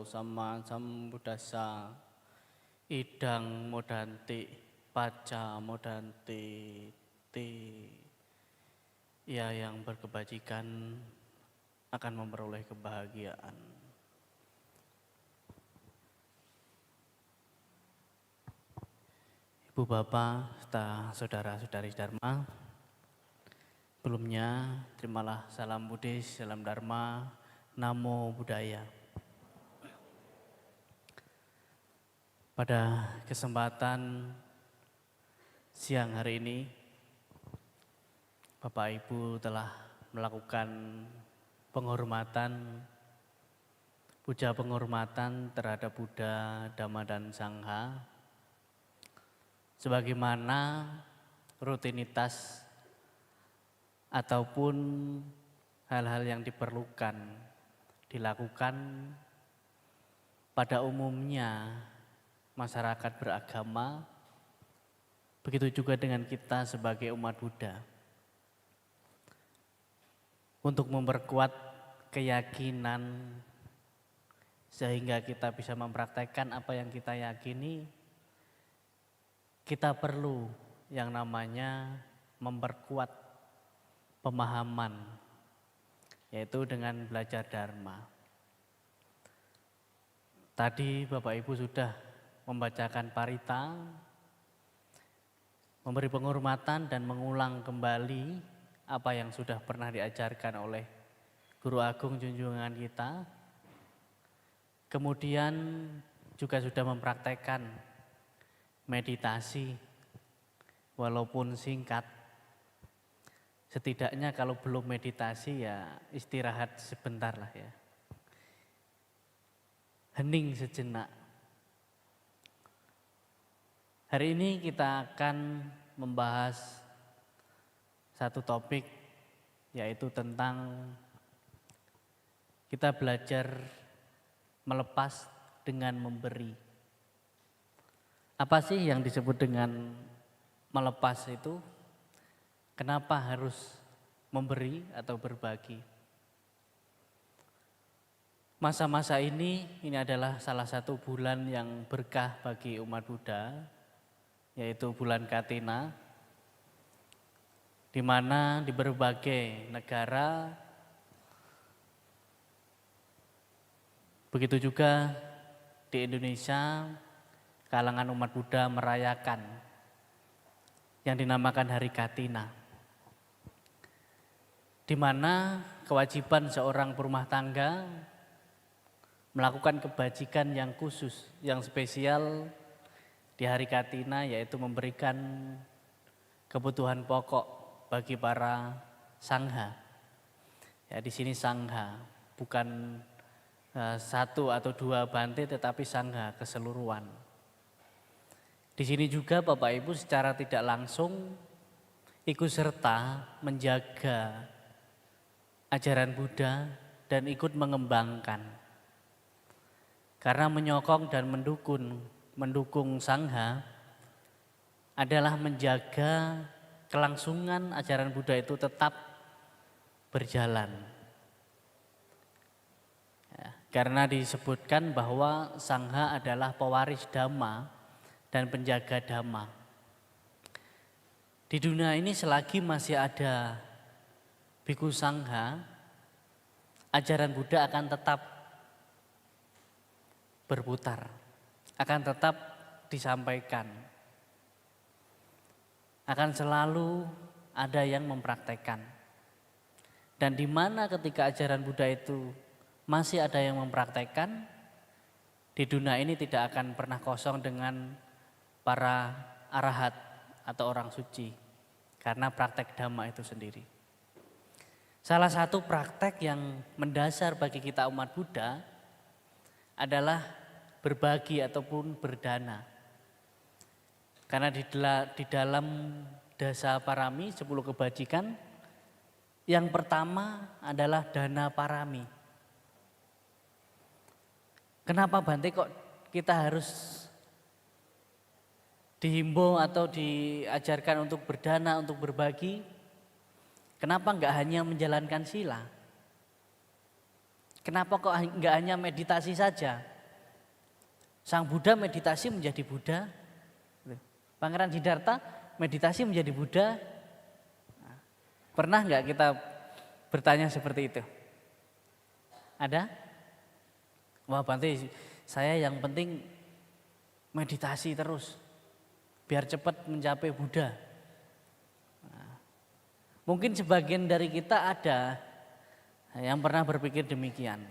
Sama Sambuddhassa Idang Modanti Paca Modanti Ti. Ya, yang berkebajikan akan memperoleh kebahagiaan. Ibu bapak serta saudara-saudari Dharma, sebelumnya terimalah salam Buddhis, salam Dharma, Namo Buddhaya. Pada kesempatan siang hari ini, Bapak Ibu telah melakukan penghormatan, puja penghormatan terhadap Buddha, Dhamma, dan Sangha, sebagaimana rutinitas ataupun hal-hal yang diperlukan dilakukan pada umumnya masyarakat beragama, begitu juga dengan kita sebagai umat Buddha, untuk memperkuat keyakinan sehingga kita bisa mempraktekkan apa yang kita yakini. Kita perlu yang namanya memperkuat pemahaman, yaitu dengan belajar Dharma. Tadi Bapak Ibu sudah membacakan parita, memberi penghormatan dan mengulang kembali apa yang sudah pernah diajarkan oleh Guru Agung junjungan kita. Kemudian juga sudah mempraktekkan meditasi, walaupun singkat. Setidaknya kalau belum meditasi ya istirahat sebentar lah ya. Hening sejenak. Hari ini kita akan membahas satu topik, yaitu tentang kita belajar melepas dengan memberi. Apa sih yang disebut dengan melepas itu? Kenapa harus memberi atau berbagi? Masa-masa ini adalah salah satu bulan yang berkah bagi umat Buddha, yaitu bulan Katina, di mana di berbagai negara, begitu juga di Indonesia, kalangan umat Buddha merayakan yang dinamakan Hari Katina, di mana kewajiban seorang perumah tangga melakukan kebajikan yang khusus, yang spesial di Hari Katina, yaitu memberikan kebutuhan pokok bagi para sangha. Ya, di sini sangha bukan satu atau dua bante, tetapi sangha keseluruhan. Di sini juga Bapak Ibu secara tidak langsung ikut serta menjaga ajaran Buddha dan ikut mengembangkan. Karena menyokong dan mendukung sangha adalah menjaga kelangsungan ajaran Buddha itu tetap berjalan. Ya, karena disebutkan bahwa sangha adalah pewaris Dhamma dan penjaga Dhamma. Di dunia ini selagi masih ada bhikkhu sangha, ajaran Buddha akan tetap berputar, akan tetap disampaikan, akan selalu ada yang mempraktekkan. Dan di mana ketika ajaran Buddha itu masih ada yang mempraktekkan, di dunia ini tidak akan pernah kosong dengan para arahat atau orang suci, karena praktek Dhamma itu sendiri. Salah satu praktek yang mendasar bagi kita umat Buddha adalah berbagi ataupun berdana. Karena di dalam dasa parami, 10 kebajikan, yang pertama adalah dana parami. Kenapa Bante kok kita harus dihimbau atau diajarkan untuk berdana, untuk berbagi? Kenapa enggak hanya menjalankan sila? Kenapa kok enggak hanya meditasi saja? Sang Buddha meditasi menjadi Buddha. Pangeran Siddhartha meditasi menjadi Buddha. Pernah nggak kita bertanya seperti itu? Ada? Wah Bante, saya yang penting meditasi terus, biar cepat mencapai Buddha. Mungkin sebagian dari kita ada yang pernah berpikir demikian.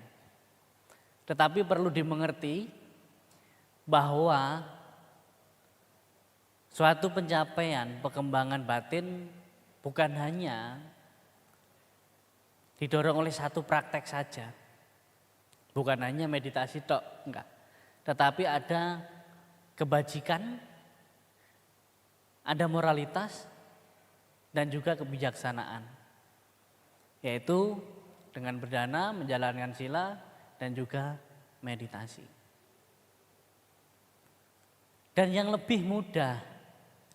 Tetapi perlu dimengerti bahwa suatu pencapaian, perkembangan batin bukan hanya didorong oleh satu praktek saja. Bukan hanya meditasi tok, enggak. Tetapi ada kebajikan, ada moralitas, dan juga kebijaksanaan. Yaitu dengan berdana, menjalankan sila, dan juga meditasi. Dan yang lebih mudah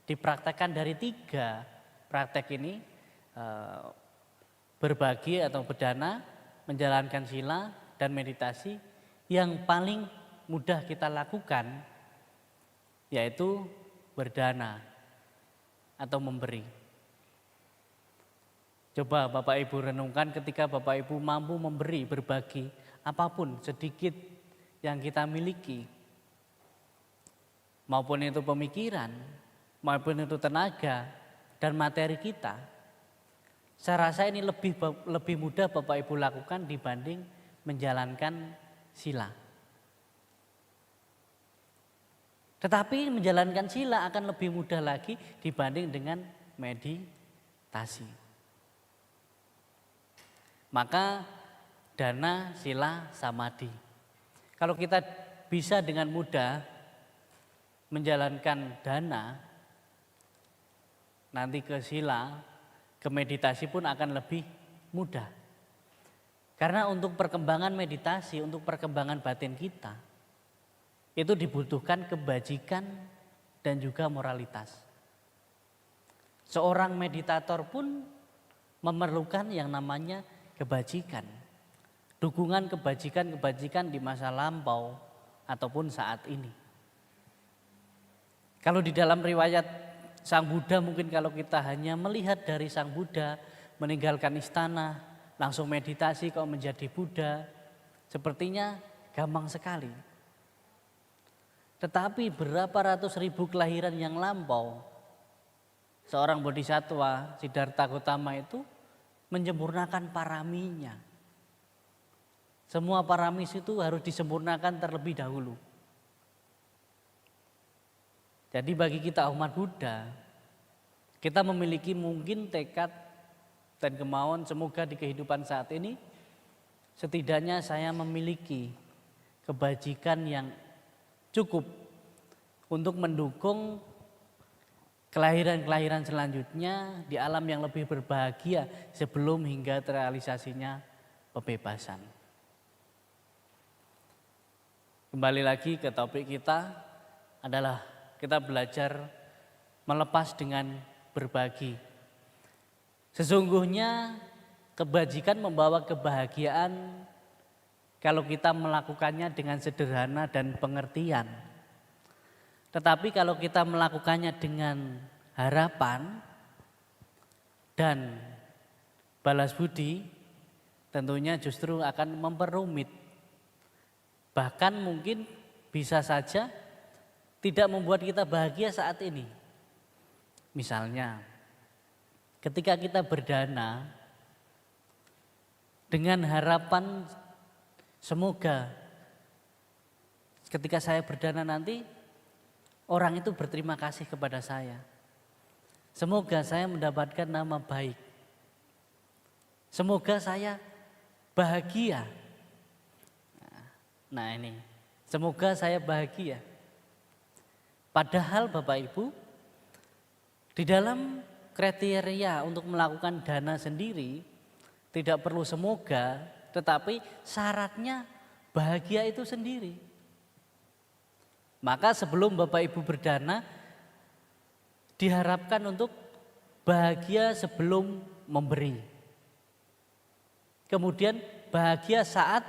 dipraktekkan dari 3 praktek ini, berbagi atau berdana, menjalankan sila, dan meditasi, yang paling mudah kita lakukan yaitu berdana atau memberi. Coba Bapak Ibu renungkan ketika Bapak Ibu mampu memberi, berbagi apapun sedikit yang kita miliki, maupun itu pemikiran, maupun itu tenaga dan materi kita. Saya rasa ini lebih mudah Bapak Ibu lakukan dibanding menjalankan sila. Tetapi menjalankan sila akan lebih mudah lagi dibanding dengan meditasi. Maka dana, sila, samadhi. Kalau kita bisa dengan mudah menjalankan dana, nanti ke sila, ke meditasi pun akan lebih mudah. Karena untuk perkembangan meditasi, untuk perkembangan batin kita, itu dibutuhkan kebajikan dan juga moralitas. Seorang meditator pun memerlukan yang namanya kebajikan. Dukungan kebajikan di masa lampau ataupun saat ini. Kalau di dalam riwayat Sang Buddha, mungkin kalau kita hanya melihat dari Sang Buddha meninggalkan istana, langsung meditasi kok menjadi Buddha, sepertinya gampang sekali. Tetapi berapa ratus ribu kelahiran yang lampau, seorang bodhisattva Siddhartha Gautama itu menyempurnakan paraminya. Semua paramis itu harus disempurnakan terlebih dahulu. Jadi bagi kita umat Buddha, kita memiliki mungkin tekad dan kemauan semoga di kehidupan saat ini setidaknya saya memiliki kebajikan yang cukup untuk mendukung kelahiran-kelahiran selanjutnya di alam yang lebih berbahagia sebelum hingga terrealisasinya pembebasan. Kembali lagi ke topik kita adalah kita belajar melepas dengan berbagi. Sesungguhnya kebajikan membawa kebahagiaan kalau kita melakukannya dengan sederhana dan pengertian. Tetapi kalau kita melakukannya dengan harapan dan balas budi, tentunya justru akan memperumit. Bahkan mungkin bisa saja tidak membuat kita bahagia saat ini. Misalnya, ketika kita berdana dengan harapan semoga ketika saya berdana nanti orang itu berterima kasih kepada saya. Semoga saya mendapatkan nama baik. Semoga saya bahagia. Nah ini, semoga saya bahagia. Padahal Bapak Ibu, di dalam kriteria untuk melakukan dana sendiri tidak perlu semoga, tetapi syaratnya bahagia itu sendiri. Maka sebelum Bapak Ibu berdana, diharapkan untuk bahagia sebelum memberi. Kemudian bahagia saat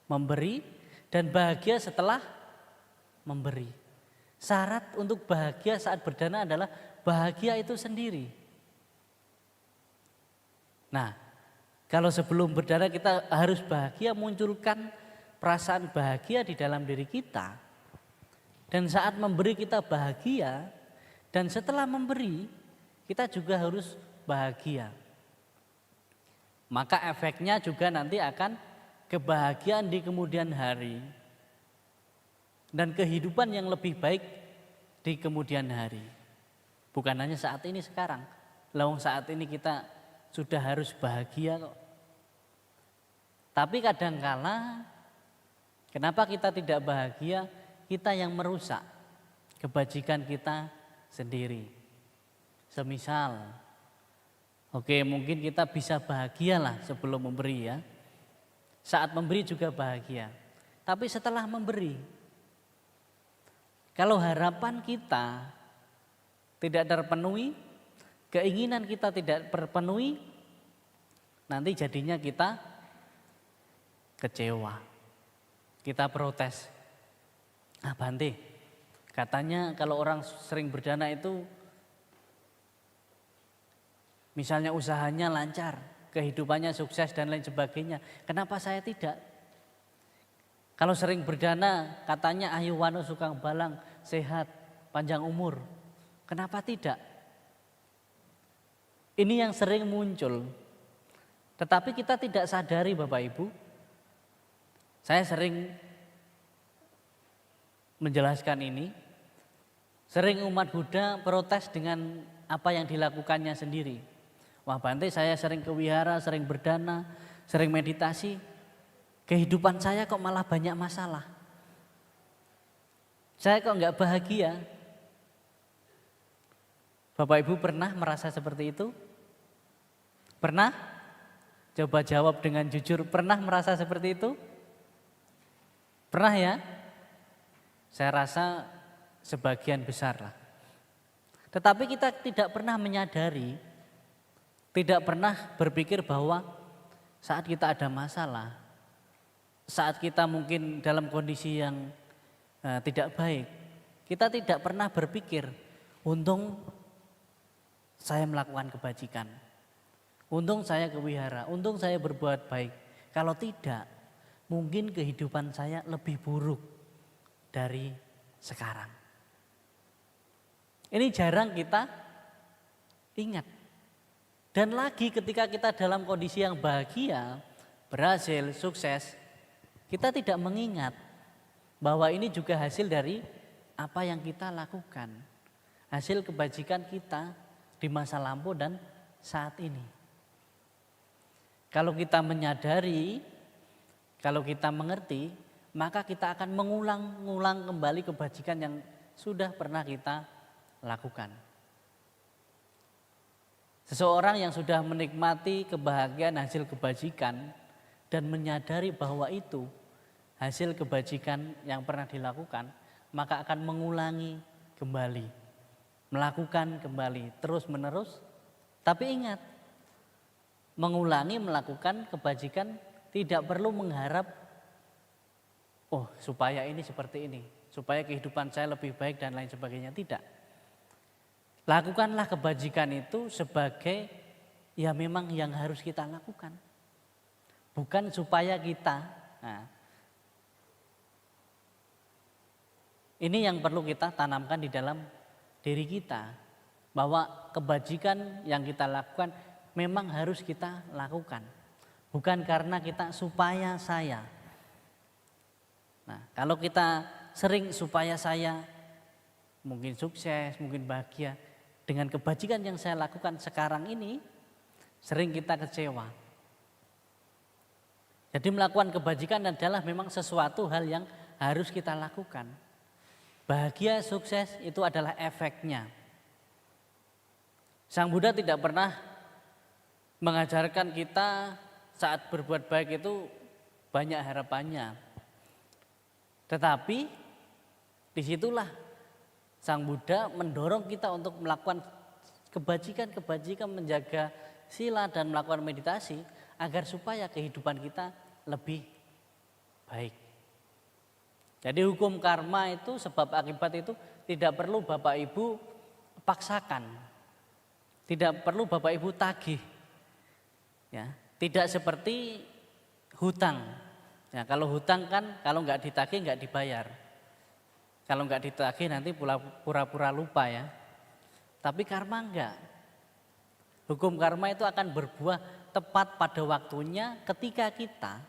memberi dan bahagia setelah memberi. Syarat untuk bahagia saat berdana adalah bahagia itu sendiri. Nah, kalau sebelum berdana kita harus bahagia, munculkan perasaan bahagia di dalam diri kita. Dan saat memberi kita bahagia, dan setelah memberi kita juga harus bahagia. Maka efeknya juga nanti akan kebahagiaan di kemudian hari dan kehidupan yang lebih baik di kemudian hari. Bukan hanya saat ini sekarang. Lawang saat ini kita sudah harus bahagia kok. Tapi kadangkala kenapa kita tidak bahagia? Kita yang merusak kebajikan kita sendiri. Semisal, oke, mungkin kita bisa bahagialah sebelum memberi ya. Saat memberi juga bahagia. Tapi setelah memberi, kalau harapan kita tidak terpenuhi, keinginan kita tidak terpenuhi, nanti jadinya kita kecewa. Kita protes. Bante, katanya kalau orang sering berdana itu misalnya usahanya lancar, kehidupannya sukses dan lain sebagainya. Kenapa saya tidak? Kalau sering berdana katanya ayu wano sukang balang, sehat, panjang umur. Kenapa tidak? Ini yang sering muncul. Tetapi kita tidak sadari Bapak Ibu. Saya sering menjelaskan ini. Sering umat Buddha protes dengan apa yang dilakukannya sendiri. Wah Bante, saya sering ke wihara, sering berdana, sering meditasi. Kehidupan saya kok malah banyak masalah. Saya kok enggak bahagia. Bapak Ibu pernah merasa seperti itu? Pernah? Coba jawab dengan jujur, pernah merasa seperti itu? Pernah ya? Saya rasa sebagian besar lah. Tetapi kita tidak pernah menyadari, tidak pernah berpikir bahwa saat kita ada masalah, saat kita mungkin dalam kondisi yang tidak baik, kita tidak pernah berpikir, untung saya melakukan kebajikan, untung saya ke wihara, untung saya berbuat baik. Kalau tidak, mungkin kehidupan saya lebih buruk dari sekarang. Ini jarang kita ingat. Dan lagi ketika kita dalam kondisi yang bahagia, berhasil, sukses, kita tidak mengingat bahwa ini juga hasil dari apa yang kita lakukan. Hasil kebajikan kita di masa lampau dan saat ini. Kalau kita menyadari, kalau kita mengerti, maka kita akan mengulang-ulang kembali kebajikan yang sudah pernah kita lakukan. Seseorang yang sudah menikmati kebahagiaan hasil kebajikan dan menyadari bahwa itu hasil kebajikan yang pernah dilakukan, maka akan mengulangi kembali, melakukan kembali terus menerus. Tapi ingat, mengulangi melakukan kebajikan tidak perlu mengharap supaya ini seperti ini, supaya kehidupan saya lebih baik dan lain sebagainya. Tidak. Lakukanlah kebajikan itu sebagai ya memang yang harus kita lakukan. Bukan supaya kita. Nah, ini yang perlu kita tanamkan di dalam diri kita. Bahwa kebajikan yang kita lakukan memang harus kita lakukan. Bukan karena kita supaya saya. Nah, kalau kita sering supaya saya mungkin sukses, mungkin bahagia dengan kebajikan yang saya lakukan sekarang ini, sering kita kecewa. Jadi melakukan kebajikan adalah memang sesuatu hal yang harus kita lakukan. Bahagia, sukses itu adalah efeknya. Sang Buddha tidak pernah mengajarkan kita saat berbuat baik itu banyak harapannya. Tetapi disitulah Sang Buddha mendorong kita untuk melakukan kebajikan-kebajikan, menjaga sila dan melakukan meditasi agar supaya kehidupan kita lebih baik. Jadi hukum karma itu, sebab akibat itu tidak perlu Bapak Ibu paksakan. Tidak perlu Bapak Ibu tagih. Ya, tidak seperti hutang. Ya, kalau hutang kan kalau nggak ditagih nggak dibayar. Kalau nggak ditagih nanti pura-pura lupa ya. Tapi karma enggak. Hukum karma itu akan berbuah tepat pada waktunya ketika kita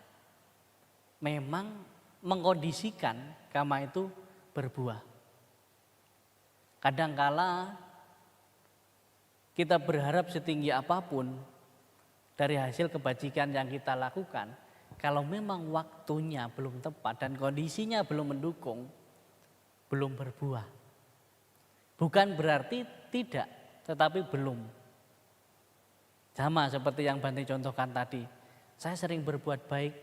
memang mengkondisikan karma itu berbuah. Kadangkala kita berharap setinggi apapun dari hasil kebajikan yang kita lakukan, kalau memang waktunya belum tepat dan kondisinya belum mendukung, belum berbuah. Bukan berarti tidak, tetapi belum. Sama seperti yang Bante contohkan tadi. Saya sering berbuat baik,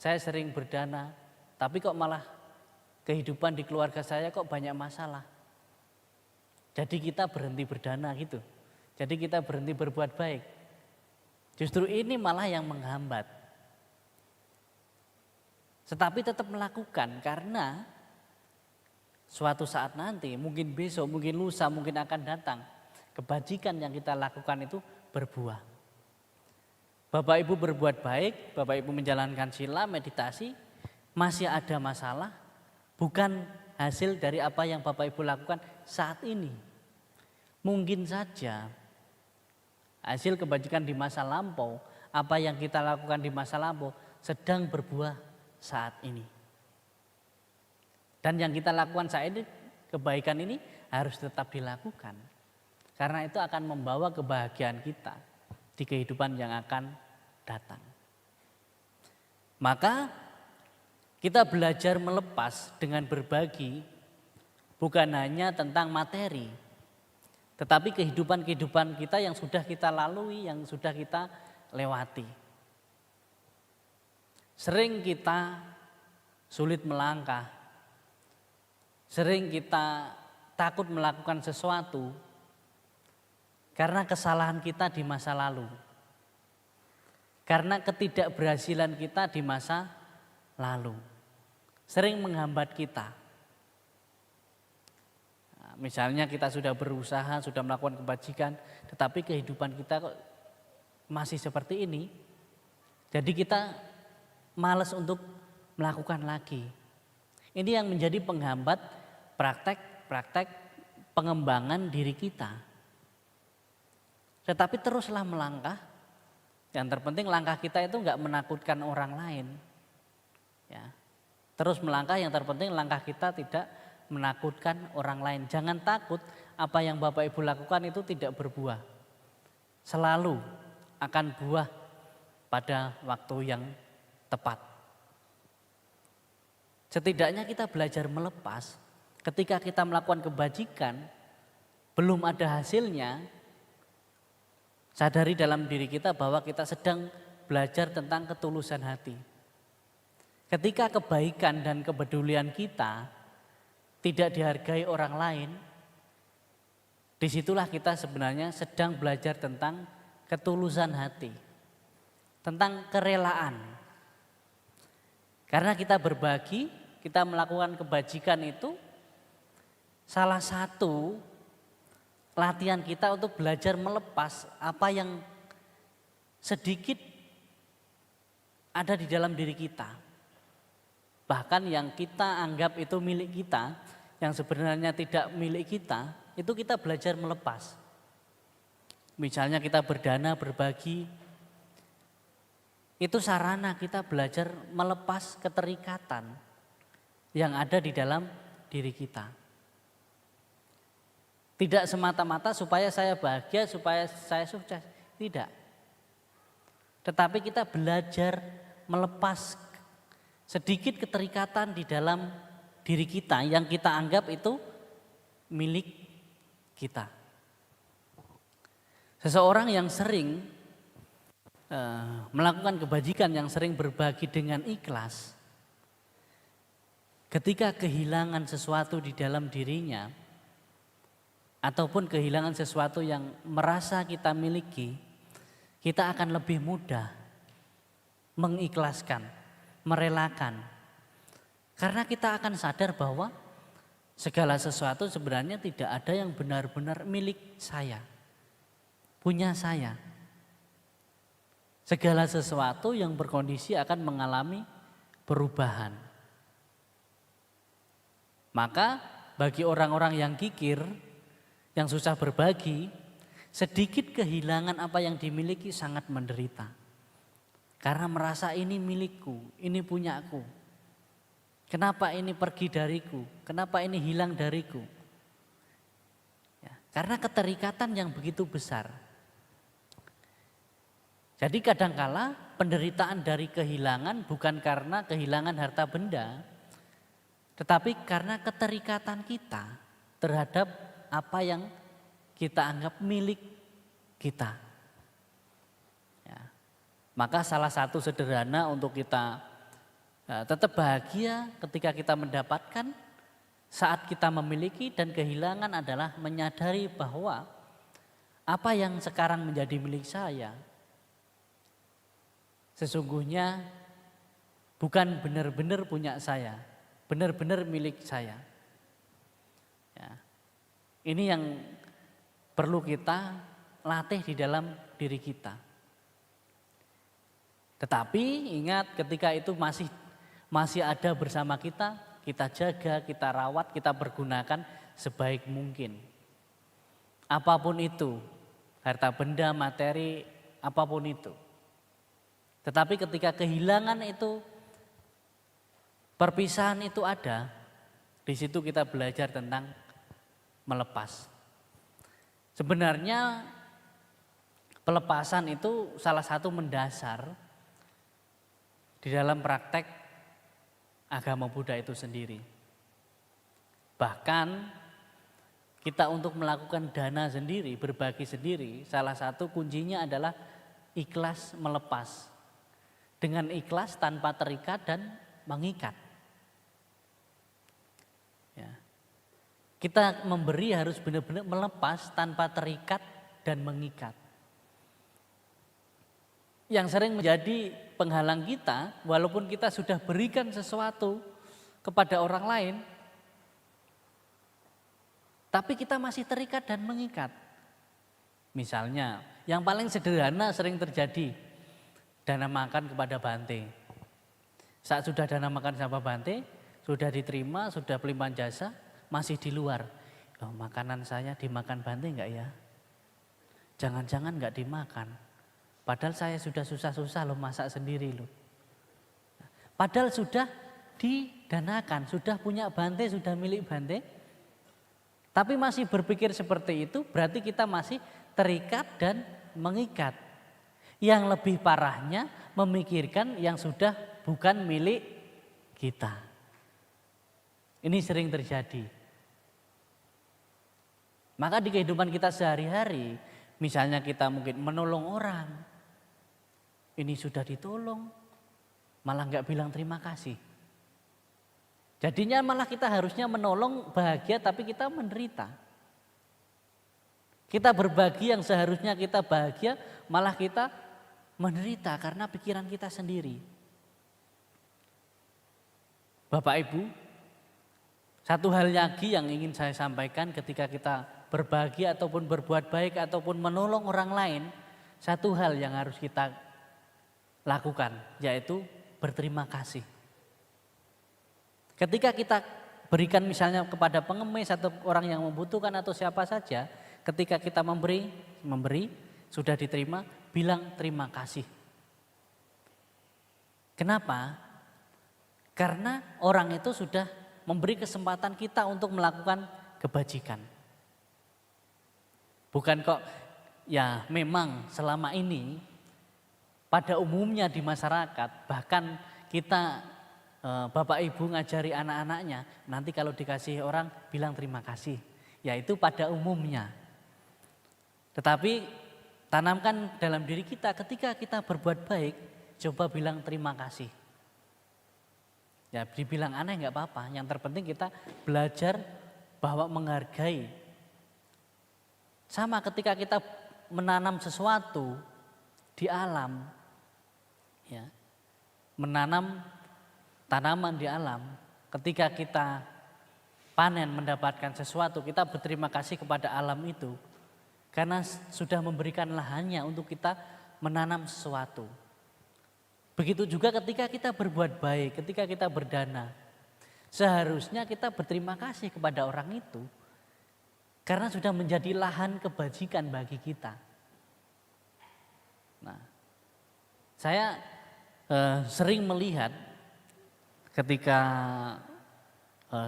saya sering berdana, tapi kok malah kehidupan di keluarga saya kok banyak masalah. Jadi kita berhenti berdana gitu. Jadi kita berhenti berbuat baik. Justru ini malah yang menghambat. Tetapi tetap melakukan karena suatu saat nanti, mungkin besok, mungkin lusa, mungkin akan datang, kebajikan yang kita lakukan itu berbuah. Bapak Ibu berbuat baik, Bapak Ibu menjalankan sila, meditasi, masih ada masalah, bukan hasil dari apa yang Bapak Ibu lakukan saat ini. Mungkin saja hasil kebajikan di masa lampau, apa yang kita lakukan di masa lampau sedang berbuah saat ini. Dan yang kita lakukan saat ini, kebaikan ini harus tetap dilakukan. Karena itu akan membawa kebahagiaan kita di kehidupan yang akan datang. Maka kita belajar melepas dengan berbagi bukan hanya tentang materi, tetapi kehidupan-kehidupan kita yang sudah kita lalui, yang sudah kita lewati. Sering kita sulit melangkah, sering kita takut melakukan sesuatu karena kesalahan kita di masa lalu, karena ketidakberhasilan kita di masa lalu, sering menghambat kita. Nah, misalnya kita sudah berusaha, sudah melakukan kebajikan, tetapi kehidupan kita kok masih seperti ini, jadi kita malas untuk melakukan lagi. Ini yang menjadi penghambat praktek pengembangan diri kita. Tetapi teruslah melangkah. Yang terpenting langkah kita itu enggak menakutkan orang lain. Ya. Terus melangkah, yang terpenting langkah kita tidak menakutkan orang lain. Jangan takut apa yang Bapak Ibu lakukan itu tidak berbuah. Selalu akan buah pada waktu yang tepat. Setidaknya kita belajar melepas. Ketika kita melakukan kebajikan, belum ada hasilnya, sadari dalam diri kita bahwa kita sedang belajar tentang ketulusan hati. Ketika kebaikan dan kepedulian kita tidak dihargai orang lain, disitulah kita sebenarnya sedang belajar tentang ketulusan hati, tentang kerelaan. Karena kita berbagi, kita melakukan kebajikan itu salah satu latihan kita untuk belajar melepas apa yang sedikit ada di dalam diri kita. Bahkan yang kita anggap itu milik kita, yang sebenarnya tidak milik kita, itu kita belajar melepas. Misalnya kita berdana, berbagi, itu sarana kita belajar melepas keterikatan yang ada di dalam diri kita. Tidak semata-mata supaya saya bahagia, supaya saya sukses. Tidak. Tetapi kita belajar melepas sedikit keterikatan di dalam diri kita yang kita anggap itu milik kita. Seseorang yang sering melakukan kebajikan, yang sering berbagi dengan ikhlas, ketika kehilangan sesuatu di dalam dirinya, ataupun kehilangan sesuatu yang merasa kita miliki, kita akan lebih mudah mengikhlaskan, merelakan. Karena kita akan sadar bahwa segala sesuatu sebenarnya tidak ada yang benar-benar milik saya, punya saya. Segala sesuatu yang berkondisi akan mengalami perubahan. Maka bagi orang-orang yang kikir, yang susah berbagi, sedikit kehilangan apa yang dimiliki sangat menderita. Karena merasa ini milikku, ini punyaku. Kenapa ini pergi dariku? Kenapa ini hilang dariku? Ya, karena keterikatan yang begitu besar. Jadi kadangkala penderitaan dari kehilangan bukan karena kehilangan harta benda, tetapi karena keterikatan kita terhadap apa yang kita anggap milik kita. Ya. Maka salah satu sederhana untuk kita tetap bahagia ketika kita mendapatkan, saat kita memiliki dan kehilangan adalah menyadari bahwa apa yang sekarang menjadi milik saya sesungguhnya bukan benar-benar punya saya, benar-benar milik saya. Ya. Ini yang perlu kita latih di dalam diri kita. Tetapi ingat, ketika itu masih ada bersama kita, kita jaga, kita rawat, kita pergunakan sebaik mungkin. Apapun itu, harta benda, materi, apapun itu. Tetapi ketika kehilangan itu, perpisahan itu ada, di situ kita belajar tentang melepas. Sebenarnya pelepasan itu salah satu mendasar di dalam praktek agama Buddha itu sendiri. Bahkan kita untuk melakukan dana sendiri, berbagi sendiri, salah satu kuncinya adalah ikhlas melepas. Dengan ikhlas tanpa terikat dan mengikat. Ya. Kita memberi harus benar-benar melepas tanpa terikat dan mengikat. Yang sering menjadi penghalang kita, walaupun kita sudah berikan sesuatu kepada orang lain, tapi kita masih terikat dan mengikat. Misalnya, yang paling sederhana sering terjadi, dana makan kepada Bante. Saat sudah dana makan sama Bante, sudah diterima, sudah pelimpahan jasa, masih di luar. Oh, makanan saya dimakan Bante enggak ya? Jangan-jangan enggak dimakan. Padahal saya sudah susah-susah loh masak sendiri loh. Padahal sudah didanakan, sudah punya Bante, sudah milik Bante. Tapi masih berpikir seperti itu, berarti kita masih terikat dan mengikat. Yang lebih parahnya memikirkan yang sudah bukan milik kita. Ini sering terjadi. Maka di kehidupan kita sehari-hari, misalnya kita mungkin menolong orang, ini sudah ditolong, malah nggak bilang terima kasih. Jadinya malah kita harusnya menolong bahagia, tapi kita menderita. Kita berbagi yang seharusnya kita bahagia, malah kita menderita karena pikiran kita sendiri. Bapak Ibu, satu hal lagi yang ingin saya sampaikan ketika kita berbagi ataupun berbuat baik ataupun menolong orang lain, satu hal yang harus kita lakukan, yaitu berterima kasih. Ketika kita berikan misalnya kepada pengemis atau orang yang membutuhkan atau siapa saja, ketika kita memberi sudah diterima, bilang terima kasih. Kenapa? Karena orang itu sudah memberi kesempatan kita untuk melakukan kebajikan. Bukan kok ya memang selama ini pada umumnya di masyarakat, bahkan kita Bapak Ibu ngajari anak-anaknya, nanti kalau dikasih orang bilang terima kasih. Ya itu pada umumnya. Tetapi tanamkan dalam diri kita ketika kita berbuat baik, coba bilang terima kasih. Ya dibilang aneh nggak apa-apa, yang terpenting kita belajar bahwa menghargai. Sama ketika kita menanam sesuatu di alam, ya, menanam tanaman di alam, ketika kita panen mendapatkan sesuatu, kita berterima kasih kepada alam itu karena sudah memberikan lahannya untuk kita menanam sesuatu. Begitu juga ketika kita berbuat baik, ketika kita berdana, seharusnya kita berterima kasih kepada orang itu karena sudah menjadi lahan kebajikan bagi kita. Nah, saya sering melihat ketika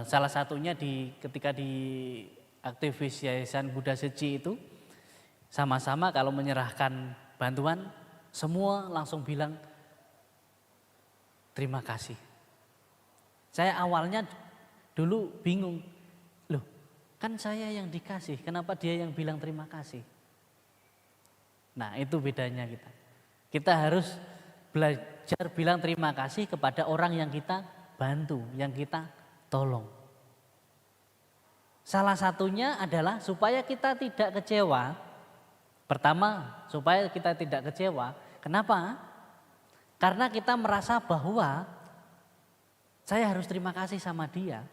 salah satunya ketika di aktivis Yayasan Buddha Seci itu sama-sama kalau menyerahkan bantuan semua langsung bilang terima kasih. Saya awalnya dulu bingung, loh kan saya yang dikasih, kenapa dia yang bilang terima kasih? Nah itu bedanya kita. Kita harus belajar bilang terima kasih kepada orang yang kita bantu, yang kita tolong. Salah satunya adalah supaya kita tidak kecewa. Pertama, supaya kita tidak kecewa. Kenapa? Karena kita merasa bahwa saya harus terima kasih sama dia.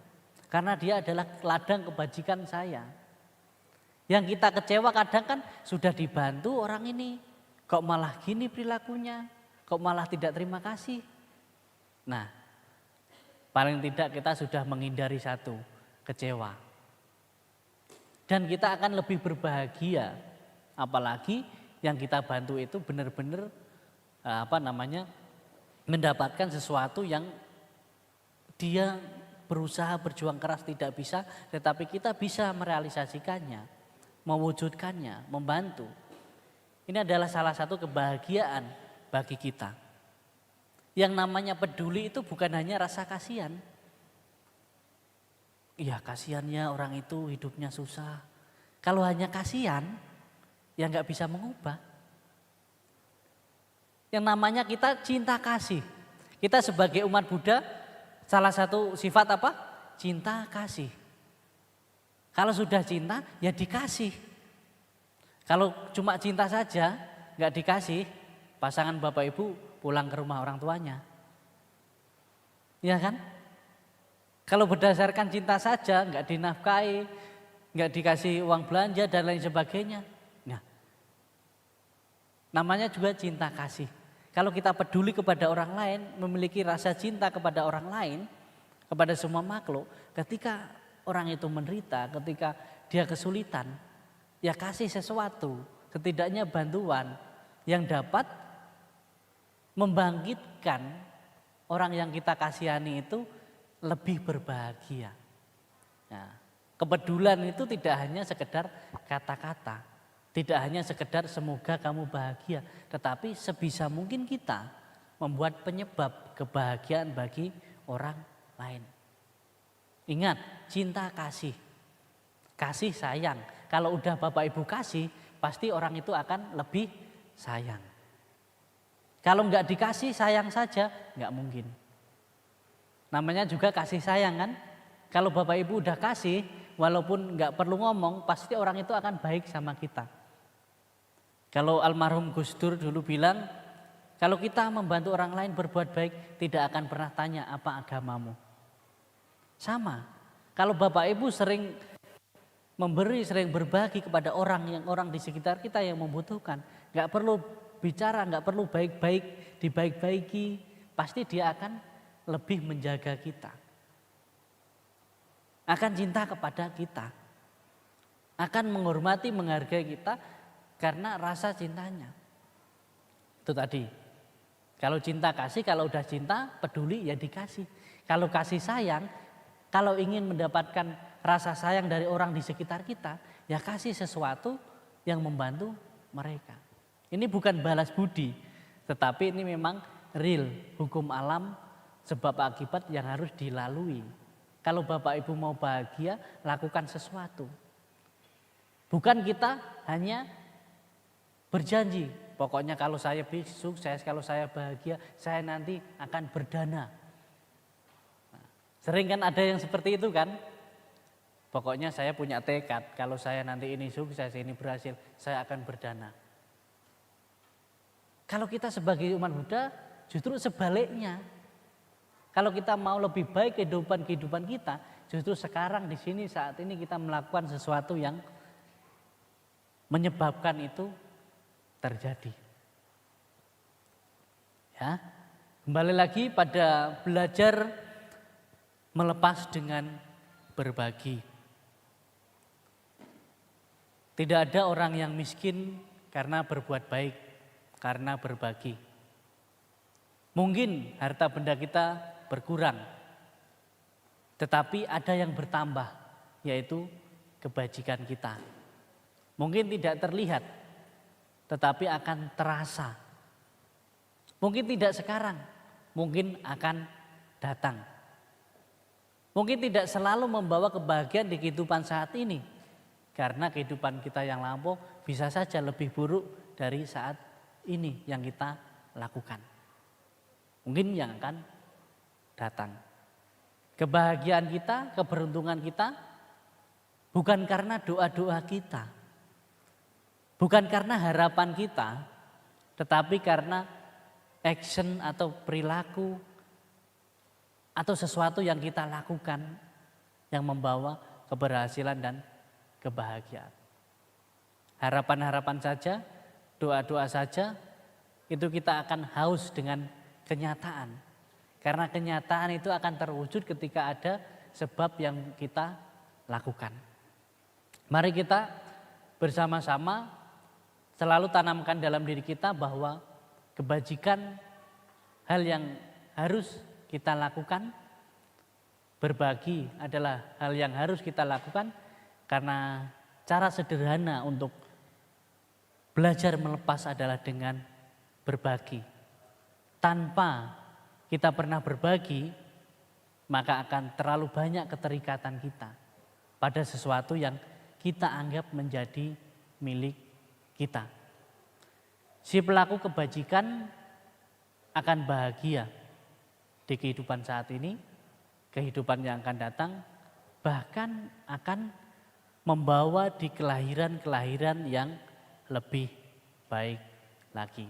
Karena dia adalah ladang kebajikan saya. Yang kita kecewa kadang kan sudah dibantu orang ini. Kok malah gini perilakunya? Kok malah tidak terima kasih? Nah, paling tidak kita sudah menghindari satu, kecewa. Dan kita akan lebih berbahagia. Apalagi yang kita bantu itu benar-benar mendapatkan sesuatu yang dia berusaha berjuang keras tidak bisa, tetapi kita bisa merealisasikannya, mewujudkannya, membantu. Ini adalah salah satu kebahagiaan bagi kita. Yang namanya peduli itu bukan hanya rasa kasihan. Iya kasihannya orang itu hidupnya susah. Kalau hanya kasihan, ya nggak bisa mengubah. Yang namanya kita cinta kasih. Kita sebagai umat Buddha, salah satu sifat apa? Cinta kasih. Kalau sudah cinta, ya dikasih. Kalau cuma cinta saja, nggak dikasih, pasangan bapak ibu pulang ke rumah orang tuanya. Iya kan? Kalau berdasarkan cinta saja, nggak dinafkahi, nggak dikasih uang belanja dan lain sebagainya. Nah, namanya juga cinta kasih. Kalau kita peduli kepada orang lain, memiliki rasa cinta kepada orang lain, kepada semua makhluk, ketika orang itu menderita, ketika dia kesulitan, ya kasih sesuatu, setidaknya bantuan yang dapat membangkitkan orang yang kita kasihani itu lebih berbahagia. Nah, kepedulian itu tidak hanya sekedar kata-kata, tidak hanya sekedar semoga kamu bahagia, tetapi sebisa mungkin kita membuat penyebab kebahagiaan bagi orang lain. Ingat, cinta kasih, kasih sayang. Kalau udah bapak ibu kasih, pasti orang itu akan lebih sayang. Kalau nggak dikasih sayang saja, nggak mungkin. Namanya juga kasih sayang kan. Kalau bapak ibu udah kasih, walaupun nggak perlu ngomong, pasti orang itu akan baik sama kita. Kalau almarhum Gus Dur dulu bilang, kalau kita membantu orang lain berbuat baik, tidak akan pernah tanya apa agamamu. Sama, kalau bapak ibu sering memberi, sering berbagi kepada orang di sekitar kita yang membutuhkan, nggak perlu bicara, nggak perlu baik-baik, dibaik-baiki, pasti dia akan lebih menjaga kita, akan cinta kepada kita, akan menghormati, menghargai kita karena rasa cintanya. Itu tadi, kalau cinta kasih, kalau udah cinta peduli ya dikasih. Kalau kasih sayang, kalau ingin mendapatkan rasa sayang dari orang di sekitar kita, ya kasih sesuatu yang membantu mereka. Ini bukan balas budi, tetapi ini memang real hukum alam sebab akibat yang harus dilalui. Kalau bapak ibu mau bahagia, lakukan sesuatu. Bukan kita hanya berjanji, pokoknya kalau saya sukses, kalau saya bahagia, saya nanti akan berdana. Sering kan ada yang seperti itu kan? Pokoknya saya punya tekad, kalau saya nanti ini sukses, ini berhasil, saya akan berdana. Kalau kita sebagai umat Buddha justru sebaliknya. Kalau kita mau lebih baik kehidupan kita, justru sekarang di sini saat ini kita melakukan sesuatu yang menyebabkan itu terjadi. Ya, kembali lagi pada belajar melepas dengan berbagi. Tidak ada orang yang miskin karena berbuat baik, karena berbagi. Mungkin harta benda kita berkurang, tetapi ada yang bertambah, yaitu kebajikan kita. Mungkin tidak terlihat, tetapi akan terasa. Mungkin tidak sekarang, mungkin akan datang. Mungkin tidak selalu membawa kebahagiaan di kehidupan saat ini. Karena kehidupan kita yang lampau bisa saja lebih buruk dari saat ini yang kita lakukan. Mungkin yang akan datang. Kebahagiaan kita, keberuntungan kita bukan karena doa-doa kita. Bukan karena harapan kita, tetapi karena action atau perilaku atau sesuatu yang kita lakukan yang membawa keberhasilan dan kebahagiaan. Harapan-harapan saja, doa-doa saja, itu kita akan haus dengan kenyataan. Karena kenyataan itu akan terwujud ketika ada sebab yang kita lakukan. Mari kita bersama-sama selalu tanamkan dalam diri kita bahwa kebajikan hal yang harus kita lakukan, berbagi adalah hal yang harus kita lakukan karena cara sederhana untuk belajar melepas adalah dengan berbagi. Tanpa kita pernah berbagi, maka akan terlalu banyak keterikatan kita pada sesuatu yang kita anggap menjadi milik kita. Si pelaku kebajikan akan bahagia di kehidupan saat ini, kehidupan yang akan datang, bahkan akan membawa di kelahiran-kelahiran yang lebih baik lagi.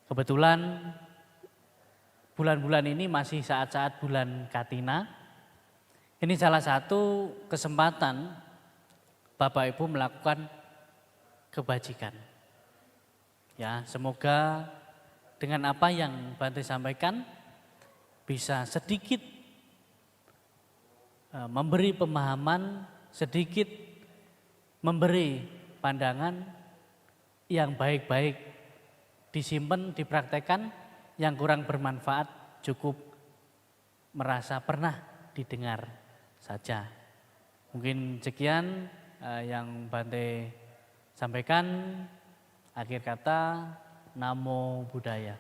Kebetulan bulan-bulan ini masih saat-saat bulan Katina. Ini salah satu kesempatan Bapak Ibu melakukan kebajikan. Ya, semoga dengan apa yang Bante sampaikan bisa sedikit memberi pemahaman, sedikit memberi pandangan yang baik-baik, disimpan, dipraktekkan, yang kurang bermanfaat cukup merasa pernah didengar saja. Mungkin sekian yang Bante sampaikan. Akhir kata, Namo Buddhaya.